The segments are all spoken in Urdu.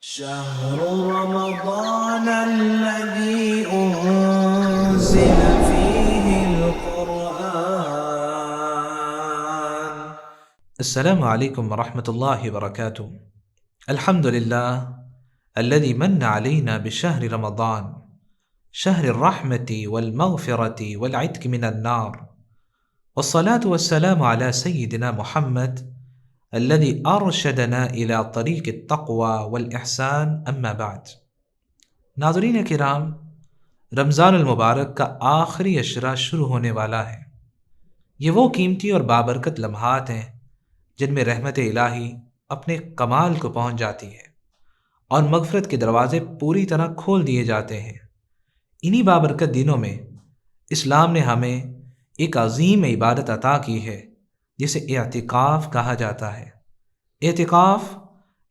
شهر رمضان الذي أنزل فيه القرآن. السلام عليكم ورحمة الله وبركاته. الحمد لله الذي من علينا بشهر رمضان، شهر الرحمة والمغفرة والعتق من النار، والصلاة والسلام على سيدنا محمد الذي أرشدنا إلى طريق التقوى والإحسان، أما بعد. ناظرین کرام، رمضان المبارک کا آخری عشرہ شروع ہونے والا ہے۔ یہ وہ قیمتی اور بابرکت لمحات ہیں جن میں رحمت الہی اپنے کمال کو پہنچ جاتی ہے اور مغفرت کے دروازے پوری طرح کھول دیے جاتے ہیں۔ انہی بابرکت دنوں میں اسلام نے ہمیں ایک عظیم عبادت عطا کی ہے جسے اعتکاف کہا جاتا ہے۔ اعتکاف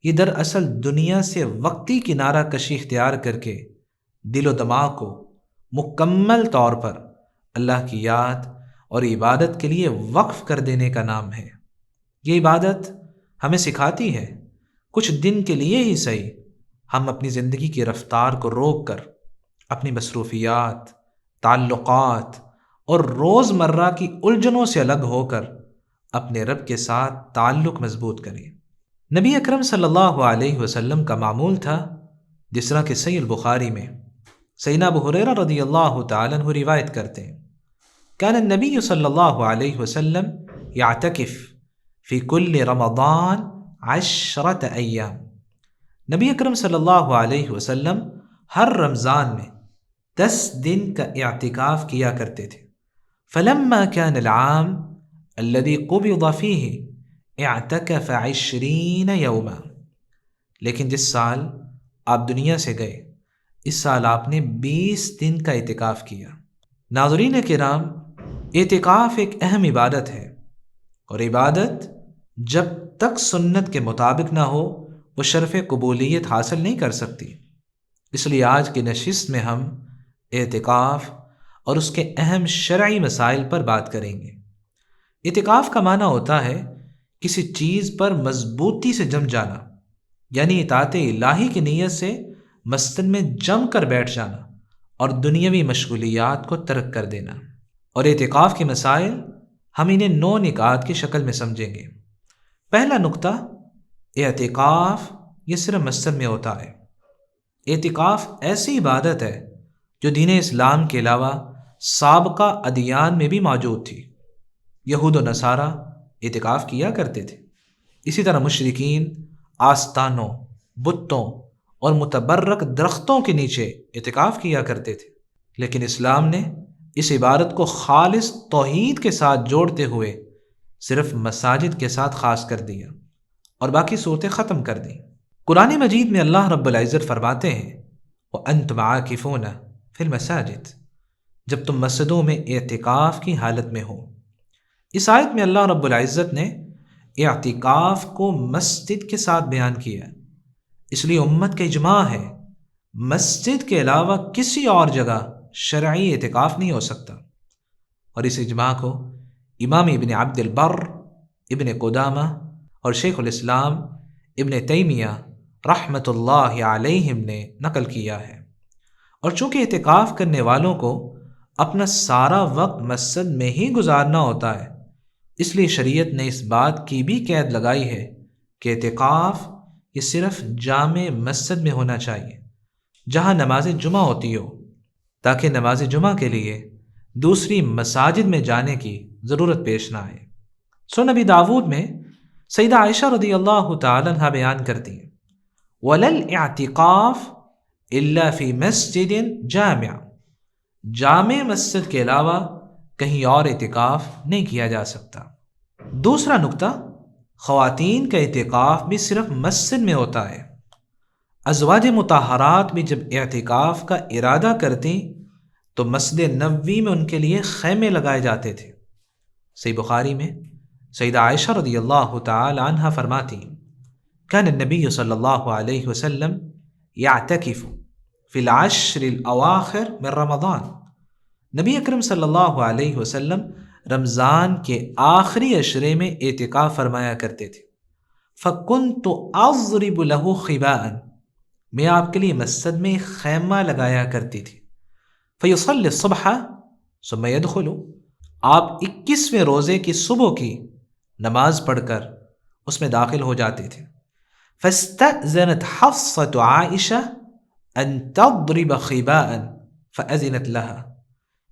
یہ دراصل دنیا سے وقتی کنارہ کشی اختیار کر کے دل و دماغ کو مکمل طور پر اللہ کی یاد اور عبادت کے لیے وقف کر دینے کا نام ہے۔ یہ عبادت ہمیں سکھاتی ہے کچھ دن کے لیے ہی صحیح ہم اپنی زندگی کی رفتار کو روک کر اپنی مصروفیات، تعلقات اور روزمرہ کی الجھنوں سے الگ ہو کر اپنے رب کے ساتھ تعلق مضبوط کریں۔ نبی اکرم صلی اللہ علیہ وسلم کا معمول تھا، جس طرح کہ صحیح البخاری میں سیدنا ابو ہریرہ رضی اللہ تعالیٰ عنہ روایت کرتے ہیں، کان النبی صلی اللہ علیہ وسلم یعتکف فی کل رمضان 10 ایام۔ نبی اکرم صلی اللہ علیہ وسلم ہر رمضان میں 10 دن کا اعتکاف کیا کرتے تھے۔ فلما كان العام الذي قبض فيه اعتکف 20 یوما، لیکن جس سال آپ دنیا سے گئے اس سال آپ نے 20 دن کا اعتکاف کیا۔ ناظرین کرام، اعتکاف ایک اہم عبادت ہے، اور عبادت جب تک سنت کے مطابق نہ ہو وہ شرف قبولیت حاصل نہیں کر سکتی۔ اس لیے آج کی نشست میں ہم اعتکاف اور اس کے اہم شرعی مسائل پر بات کریں گے۔ اعتکاف کا معنی ہوتا ہے کسی چیز پر مضبوطی سے جم جانا، یعنی اطاعت الہی کی نیت سے مسجد میں جم کر بیٹھ جانا اور دنیاوی مشغولیات کو ترک کر دینا۔ اور اعتکاف کے مسائل ہم انہیں 9 نکات کی شکل میں سمجھیں گے۔ پہلا نقطہ، اعتکاف یہ صرف مسجد میں ہوتا ہے۔ اعتکاف ایسی عبادت ہے جو دین اسلام کے علاوہ سابقہ ادیان میں بھی موجود تھی۔ یہود و نصارہ اعتکاف کیا کرتے تھے، اسی طرح مشرکین آستانوں، بتوں اور متبرک درختوں کے نیچے اعتکاف کیا کرتے تھے، لیکن اسلام نے اس عبادت کو خالص توحید کے ساتھ جوڑتے ہوئے صرف مساجد کے ساتھ خاص کر دیا اور باقی صورتیں ختم کر دیں۔ قرآن مجید میں اللہ رب العزت فرماتے ہیں وَأَنْتُمْ عَاكِفُونَ فِي الْمَسَاجِدِ، جب تم مسجدوں میں اعتکاف کی حالت میں ہو۔ اس آیت میں اللہ رب العزت نے اعتکاف کو مسجد کے ساتھ بیان کیا، اس لیے امت کا اجماع ہے مسجد کے علاوہ کسی اور جگہ شرعی اعتکاف نہیں ہو سکتا۔ اور اس اجماع کو امام ابن عبد البر، ابن قدامہ اور شیخ الاسلام ابن تیمیہ رحمۃ اللہ علیہم نے نقل کیا ہے۔ اور چونکہ اعتکاف کرنے والوں کو اپنا سارا وقت مسجد میں ہی گزارنا ہوتا ہے، اس لیے شریعت نے اس بات کی بھی قید لگائی ہے کہ اعتکاف یہ صرف جامع مسجد میں ہونا چاہیے جہاں نماز جمعہ ہوتی ہو، تاکہ نماز جمعہ کے لیے دوسری مساجد میں جانے کی ضرورت پیش نہ آئے۔ سنن نبی داود میں سیدہ عائشہ رضی اللہ تعالیٰ عنہ بیان کرتی ہیں وَلَلْ اِعْتِقَافِ إِلَّا فِي مَسْجِدٍ جَامِعٍ، جامع مسجد کے علاوہ کہیں اور اعتکاف نہیں کیا جا سکتا۔ دوسرا نقطہ، خواتین کا اعتکاف بھی صرف مسجد میں ہوتا ہے۔ ازواج مطہرات بھی جب اعتکاف کا ارادہ کرتی تو مسجد نبوی میں ان کے لیے خیمے لگائے جاتے تھے۔ صحیح بخاری میں سیدہ عائشہ رضی اللہ تعالی عنہ فرماتی کان النبی صلی اللہ علیہ وسلم یعتکف فی العشر الاواخر من رمضان، نبی اکرم صلی اللہ علیہ وسلم رمضان کے آخری عشرے میں اعتکاف فرمایا کرتے تھے۔ فَكُنْتُ أَضْرِبُ لَهُ خِبَاءً، میں آپ کے لیے مسجد میں خیمہ لگایا کرتی تھی۔ فیصلی الصبح ثم يدخل، آپ 21ویں روزے کی صبح کی نماز پڑھ کر اس میں داخل ہو جاتے تھے۔ فاستأذنت حفصة عائشة ان تضرب خباء فأذنت لها،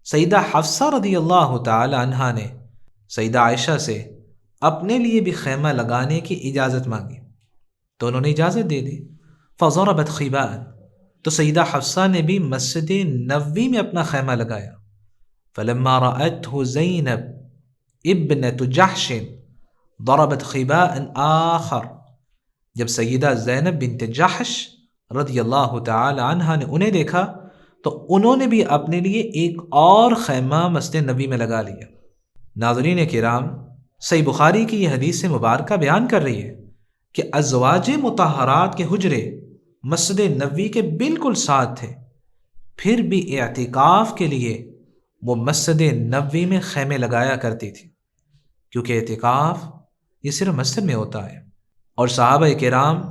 سیدہ حفصہ رضی اللہ تعالی عنہا نے سیدہ عائشہ سے اپنے لیے بھی خیمہ لگانے کی اجازت مانگی تو انہوں نے اجازت دے دی۔ فضربت خباء، تو سیدہ حفصہ نے بھی مسجد نبوی میں اپنا خیمہ لگایا۔ فلما رأته زینب ابنت جحش ضربت خباء آخر، جب سیدہ زینب بنت جحش رضی اللہ تعالی عنہا نے انہیں دیکھا تو انہوں نے بھی اپنے لیے ایک اور خیمہ مسجد نبوی میں لگا لیا۔ ناظرین کرام، صحیح بخاری کی یہ حدیث مبارکہ بیان کر رہی ہے کہ ازواج مطہرات کے حجرے مسجد نبوی کے بالکل ساتھ تھے، پھر بھی اعتکاف کے لیے وہ مسجد نبوی میں خیمے لگایا کرتی تھی، کیونکہ اعتکاف یہ صرف مسجد میں ہوتا ہے، اور صحابہ کرام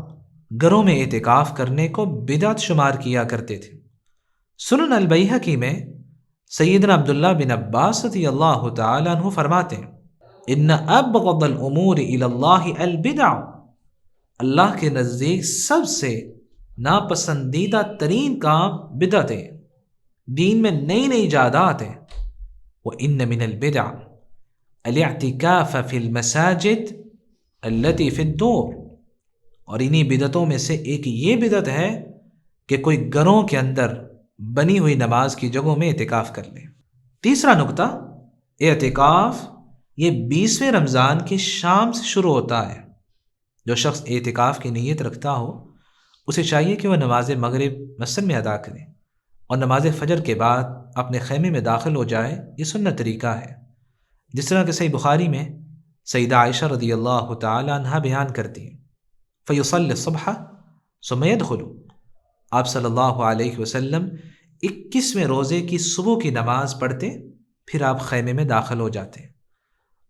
گھروں میں اعتکاف کرنے کو بدعت شمار کیا کرتے تھے۔ سنن البیہقی میں سیدنا عبداللہ بن عباس رضی اللہ تعالی عنہ فرماتے ہیں ان ابغض الامور الی اللہ البدع، اللہ کے نزدیک سب سے ناپسندیدہ ترین کام بدعت ہے، دین میں نئی نئی ایجادات ہیں۔ وَإِنَّ مِنَ الْبِدْعِ الْاعْتِكَافَ فِي الْمَسَاجِدِ الَّتِي فِي الدُّورِ، اور انہی بدعتوں میں سے ایک یہ بدعت ہے کہ کوئی گھروں کے اندر بنی ہوئی نماز کی جگہوں میں اعتکاف کر لے۔ تیسرا نقطہ، اعتکاف یہ 20ویں رمضان کی شام سے شروع ہوتا ہے۔ جو شخص اعتکاف کی نیت رکھتا ہو اسے چاہیے کہ وہ نماز مغرب مسجد میں ادا کرے اور نماز فجر کے بعد اپنے خیمے میں داخل ہو جائے، یہ سنت طریقہ ہے۔ جس طرح کہ صحیح بخاری میں سیدہ عائشہ رضی اللہ تعالی عنہا بیان کرتی ہیں فیصلی الصبح ثم يدخل، آپ صلی اللہ علیہ وسلم 21ویں روزے کی صبح کی نماز پڑھتے، پھر آپ خیمے میں داخل ہو جاتے،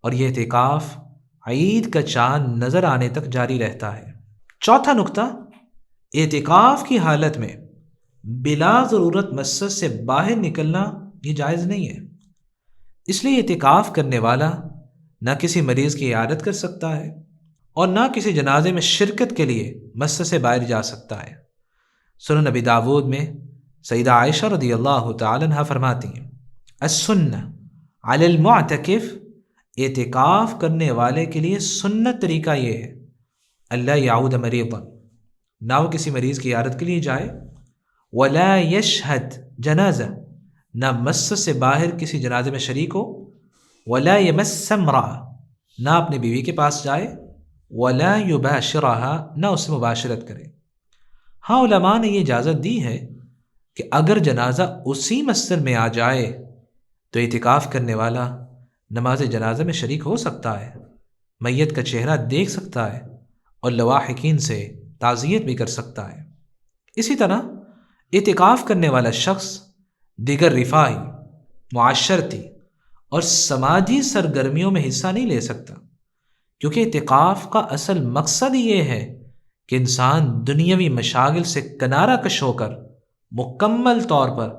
اور یہ اعتکاف عید کا چاند نظر آنے تک جاری رہتا ہے۔ چوتھا نقطہ، اعتکاف کی حالت میں بلا ضرورت مسجد سے باہر نکلنا یہ جائز نہیں ہے، اس لیے اعتکاف کرنے والا نہ کسی مریض کی عیادت کر سکتا ہے اور نہ کسی جنازے میں شرکت کے لیے مسجد سے باہر جا سکتا ہے۔ سنن نبی داود میں سیدہ عائشہ رضی اللہ تعالی عنہ فرماتی ہیں السنہ علی المعتکف، اعتکاف کرنے والے کے لیے سنت طریقہ یہ ہے اللہ یعود مریضا، نہ وہ کسی مریض کی عیادت کے لیے جائے، ولا یشہد جنازہ، نہ مسجد سے باہر کسی جنازے میں شریک ہو، ولا یمس امرأہ، نہ اپنی بیوی کے پاس جائے، ولا یباشرہا، نہ اس سے مباشرت کرے۔ ہاں علماء نے یہ اجازت دی ہے کہ اگر جنازہ اسی مسجد میں آ جائے تو اعتکاف کرنے والا نماز جنازہ میں شریک ہو سکتا ہے، میت کا چہرہ دیکھ سکتا ہے اور لواحقین سے تعزیت بھی کر سکتا ہے۔ اسی طرح اعتکاف کرنے والا شخص دیگر رفاہی، معاشرتی اور سماجی سرگرمیوں میں حصہ نہیں لے سکتا، کیونکہ اعتکاف کا اصل مقصد یہ ہے کہ انسان دنیاوی مشاغل سے کنارہ کش ہو کر مکمل طور پر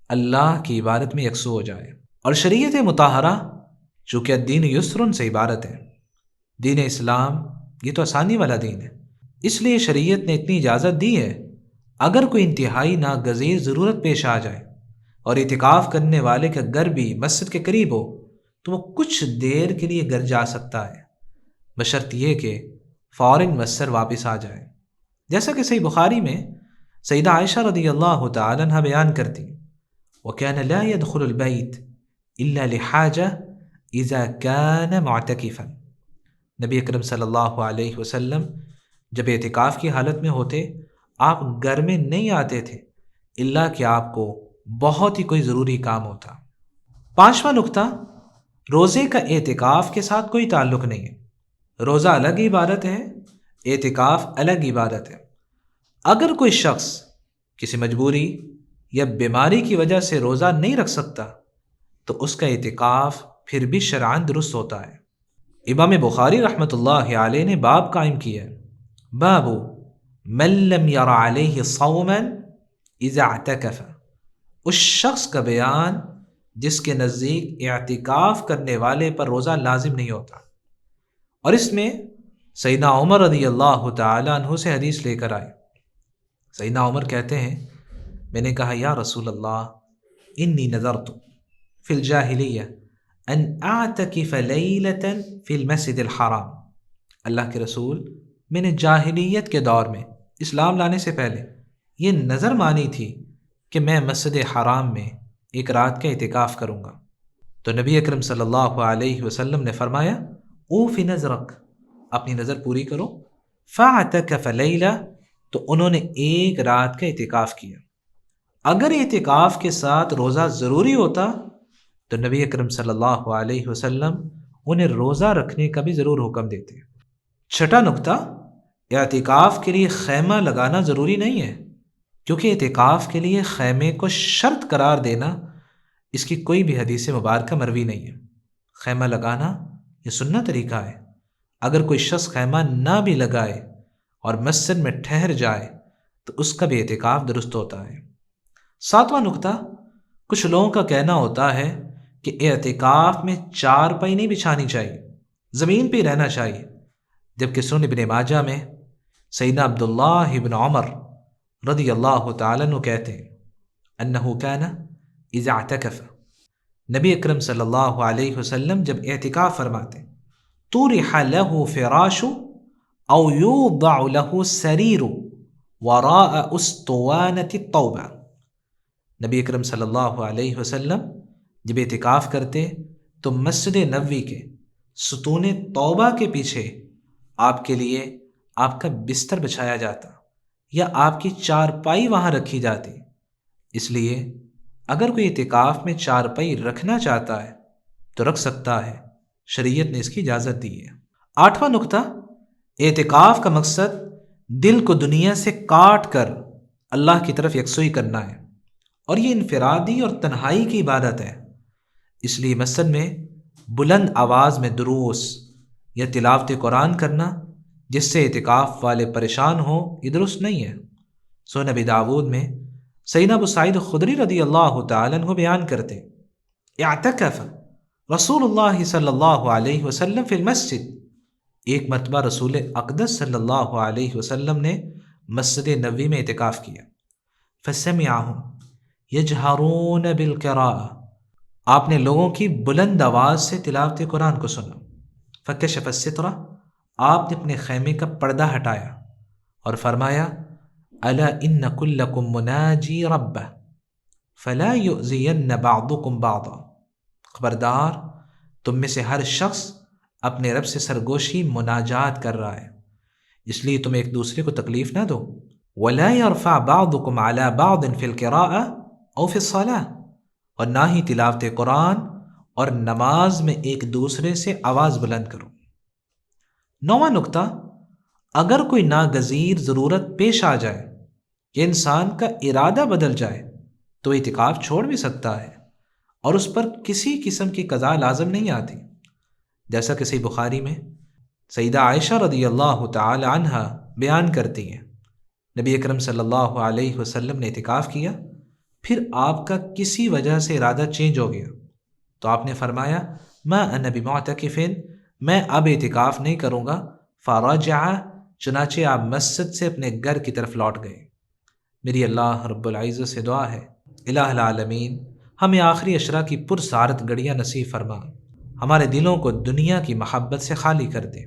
اللہ کی عبادت میں یکسو ہو جائے۔ اور شریعت مطہرہ چونکہ دین یسرن سے عبارت ہے، دین اسلام یہ تو آسانی والا دین ہے، اس لیے شریعت نے اتنی اجازت دی ہے اگر کوئی انتہائی ناگزیر ضرورت پیش آ جائے اور اعتکاف کرنے والے کا گھر بھی مسجد کے قریب ہو تو وہ کچھ دیر کے لیے گھر جا سکتا ہے، بشرط یہ کہ فوراً مسجد واپس آ جائے۔ جیسا کہ صحیح بخاری میں سیدہ عائشہ رضی اللہ تعالی عنہ بیان کرتی وَكَانَ لَا يَدْخُلُ الْبَيْتِ إِلَّا لِحَاجَةٍ إِذَا كَانَ مُعْتَكِفًا، نبی اکرم صلی اللہ علیہ وسلم جب اعتکاف کی حالت میں ہوتے آپ گھر میں نہیں آتے تھے الا کہ آپ کو بہت ہی کوئی ضروری کام ہوتا۔ پانچواں نقطہ، روزے کا اعتکاف کے ساتھ کوئی تعلق نہیں ہے، روزہ الگ عبادت ہے، اعتکاف الگ عبادت ہے۔ اگر کوئی شخص کسی مجبوری یا بیماری کی وجہ سے روزہ نہیں رکھ سکتا تو اس کا اعتکاف پھر بھی شرعاً درست ہوتا ہے۔ امام بخاری رحمۃ اللہ علیہ نے باب قائم کیا ہے، باب من لم یر علیہ صوما اذا اعتکف، اس شخص کا بیان جس کے نزدیک اعتکاف کرنے والے پر روزہ لازم نہیں ہوتا۔ اور اس میں سیدنا عمر رضی اللہ تعالیٰ عنہ سے حدیث لے کر آئے۔ سیدنا عمر کہتے ہیں میں نے کہا یا رسول اللہ انی نذرت فی الجاہلیہ ان اعتکف لیلۃ فی المسجد الحرام، اللہ کے رسول میں نے جاہلیت کے دور میں، اسلام لانے سے پہلے، یہ نظر مانی تھی کہ میں مسجد حرام میں ایک رات کا اعتکاف کروں گا۔ تو نبی اکرم صلی اللہ علیہ وسلم نے فرمایا اوفی نذرک، اپنی نظر پوری کرو۔ فاعتکف لیلہ، تو انہوں نے ایک رات کا اعتکاف کیا۔ اگر اعتکاف کے ساتھ روزہ ضروری ہوتا تو نبی اکرم صلی اللہ علیہ وسلم انہیں روزہ رکھنے کا بھی ضرور حکم دیتے۔ چھٹا نکتہ، اعتکاف کے لیے خیمہ لگانا ضروری نہیں ہے، کیونکہ اعتکاف کے لیے خیمے کو شرط قرار دینا اس کی کوئی بھی حدیث مبارکہ مروی نہیں ہے۔ خیمہ لگانا یہ سنت طریقہ ہے، اگر کوئی شخص خیمہ نہ بھی لگائے اور مسجد میں ٹھہر جائے تو اس کا بھی اعتکاف درست ہوتا ہے۔ ساتواں نکتہ، کچھ لوگوں کا کہنا ہوتا ہے کہ اعتکاف میں چارپائی نہیں بچھانی چاہیے، زمین پہ ہی رہنا چاہیے، جبکہ سنن ابن ماجہ میں سیدنا عبداللہ ابن عمر رضی اللہ تعالیٰ عنہ کہتے ہیں انہ کان اذا اعتکف، نبی اکرم صلی اللہ علیہ وسلم جب اعتکاف فرماتے طرح له فراش او یوضع له سریر وراء اسطوانۃ التوبہ، نبی اکرم صلی اللہ علیہ وسلم جب اعتکاف کرتے تو مسجد نبوی کے ستون توبہ کے پیچھے آپ کے لیے آپ کا بستر بچھایا جاتا یا آپ کی چارپائی وہاں رکھی جاتی۔ اس لیے اگر کوئی اعتکاف میں چارپائی رکھنا چاہتا ہے تو رکھ سکتا ہے، شریعت نے اس کی اجازت دی ہے۔ آٹھواں نکتہ، اعتکاف کا مقصد دل کو دنیا سے کاٹ کر اللہ کی طرف یکسوئی کرنا ہے، اور یہ انفرادی اور تنہائی کی عبادت ہے، اس لیے مسجد میں بلند آواز میں دروس یا تلاوت قرآن کرنا جس سے اعتکاف والے پریشان ہوں یہ درست نہیں ہے۔ سنن ابی داود میں سیدنا ابو سعید خدری رضی اللہ تعالیٰ عنہ بیان کرتے اعتکف رسول اللہ صلی اللہ علیہ وسلم فی المسجد، ایک مرتبہ رسول اقدس صلی اللہ علیہ وسلم نے مسجد نبوی میں اعتکاف کیا۔ فسمعہم یجہرون بالقراءۃ، آپ نے لوگوں کی بلند آواز سے تلاوت قرآن کو سنا۔ فکشف الستر، آپ نے اپنے خیمے کا پردہ ہٹایا اور فرمایا الا ان کلکم مناجی ربہ فلا یؤذین بعضکم بعضا، خبردار تم میں سے ہر شخص اپنے رب سے سرگوشی مناجات کر رہا ہے، اس لیے تم ایک دوسرے کو تکلیف نہ دو۔ ولا يرفع بعضکم علی بعض فی القراءۃ او فی الصلاۃ، اور نہ ہی تلاوت قرآن اور نماز میں ایک دوسرے سے آواز بلند کرو۔ نواں نکتہ، اگر کوئی ناگزیر ضرورت پیش آ جائے کہ انسان کا ارادہ بدل جائے تو اعتکاف چھوڑ بھی سکتا ہے اور اس پر کسی قسم کی قضا لازم نہیں آتی، جیسا کہ صحیح بخاری میں سیدہ عائشہ رضی اللہ تعالی عنہا بیان کرتی ہیں نبی اکرم صلی اللہ علیہ وسلم نے اعتکاف کیا، پھر آپ کا کسی وجہ سے ارادہ چینج ہو گیا تو آپ نے فرمایا ما انا بمعتکف، میں اب اعتکاف نہیں کروں گا۔ فرجع، چنانچہ آپ مسجد سے اپنے گھر کی طرف لوٹ گئے۔ میری اللہ رب العزت سے دعا ہے الہ العالمین ہمیں آخری عشرہ کی پرسعادت گھڑیاں نصیب فرما، ہمارے دلوں کو دنیا کی محبت سے خالی کر دے،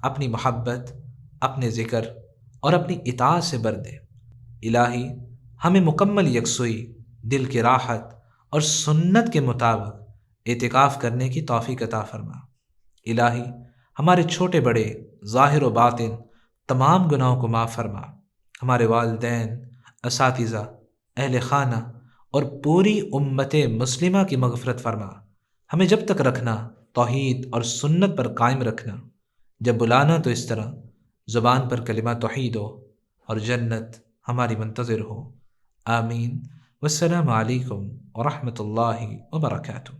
اپنی محبت، اپنے ذکر اور اپنی اطاعت سے بھر دے۔ الہی ہمیں مکمل یکسوئی، دل کی راحت اور سنت کے مطابق اعتکاف کرنے کی توفیق عطا فرما۔ الہی ہمارے چھوٹے بڑے، ظاہر و باطن تمام گناہوں کو معاف فرما، ہمارے والدین، اساتذہ، اہل خانہ اور پوری امت مسلمہ کی مغفرت فرما۔ ہمیں جب تک رکھنا توحید اور سنت پر قائم رکھنا، جب بلانا تو اس طرح زبان پر کلمہ توحید ہو اور جنت ہماری منتظر ہو۔ آمین۔ والسلام علیکم ورحمۃ اللہ وبرکاتہ۔